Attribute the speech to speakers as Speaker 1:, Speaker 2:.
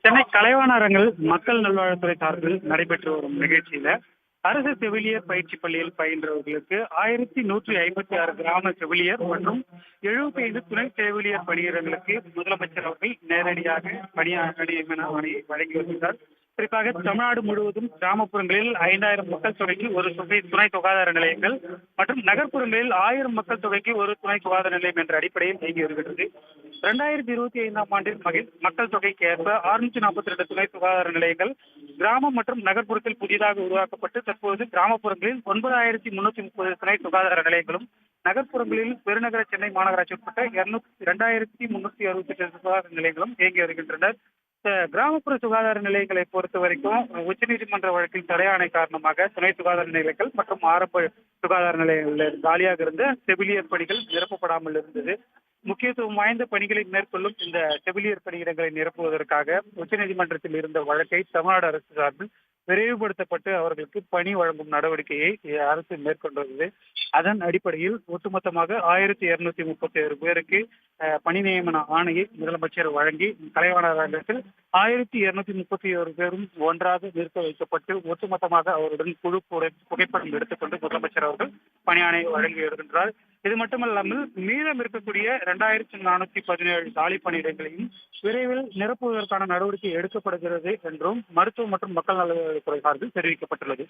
Speaker 1: சென்னை கலைவாணரங்கில் மக்கள் நல்வாழ்வுத்துறை சார்பில் நடைபெற்று வரும் நிகழ்ச்சியில அரசு செவிலியர் பயிற்சி பள்ளியில் பயின்றவர்களுக்கு 1156 கிராம செவிலியர் மற்றும் 75 துணை செவிலியர் பணியிடங்களுக்கு முதலமைச்சர் அவர்கள் நேரடியாக நியமன ஆணையை வழங்கி வருகிறார். குறிப்பாக தமிழ்நாடு முழுவதும் கிராமப்புறங்களில் 5000 மக்கள் தொகைக்கு ஒரு துணை சுகாதார நிலையங்கள் மற்றும் நகர்ப்புறங்களில் 1000 மக்கள் தொகைக்கு ஒரு துணை சுகாதார நிலையம் என்ற அடிப்படையில் இயங்கி வருகிறது. 2025ஆம் ஆண்டில் மக்கள் தொகைக்கு ஏற்ப 642 துணை சுகாதார நிலையங்கள் கிராமம் மற்றும் நகர்ப்புறத்தில் புதிதாக உருவாக்கப்பட்டு தற்போது கிராமப்புறங்களில் 9330 துணை சுகாதார நிலையங்களும் நகர்ப்புறங்களில் பெருநகர சென்னை மாநகராட்சி உட்பட்ட 2368 சுகாதார நிலையங்களும் இயங்கி வருகின்றனர். கிராமப்புற சுகாதார நிலையங்களை பொறுத்த வரைக்கும் உச்சநீதிமன்ற வழக்கில் தடையாணை காரணமாக துணை சுகாதார நிலையங்கள் மற்றும் ஆரம்ப சுகாதார நிலையங்கள் காலியாக இருந்த செவிலியர் பணிகள் நிரப்பப்படாமல் இருந்தது. முக்கியத்துவம் வாய்ந்த பணிகளை மேற்கொள்ளும் இந்த செவிலியர் பணியிடங்களை நிரப்புவதற்காக உச்சநீதிமன்றத்தில் இருந்த வழக்கை தமிழ்நாடு அரசு சார்பில் விரைவுபடுத்தப்பட்டு அவர்களுக்கு பணி வழங்கும் நடவடிக்கையை அரசு மேற்கொண்டுள்ளது. அதன் அடிப்படையில் ஒட்டுமொத்தமாக 1237 பேருக்கு பணி நியமன ஆணையை முதலமைச்சர் வழங்கி கலைவாணர் 1231 பேரும் ஒன்றாக நிறுத்த வைக்கப்பட்டு ஒட்டுமொத்தமாக அவருடன் குழு புகைப்படம் எடுத்துக்கொண்டு முதலமைச்சர் அவர்கள் பணி ஆணையை வழங்கி வருகின்றார். இது மட்டுமல்லாமல் மீதம் இருக்கக்கூடிய 2417 காலி பணியிடங்களையும் விரைவில் நிரப்புவதற்கான நடவடிக்கை எடுக்கப்படுகிறது என்றும் மருத்துவ மற்றும் மக்கள் நலத்துறை சார்பில் தெரிவிக்கப்பட்டுள்ளது.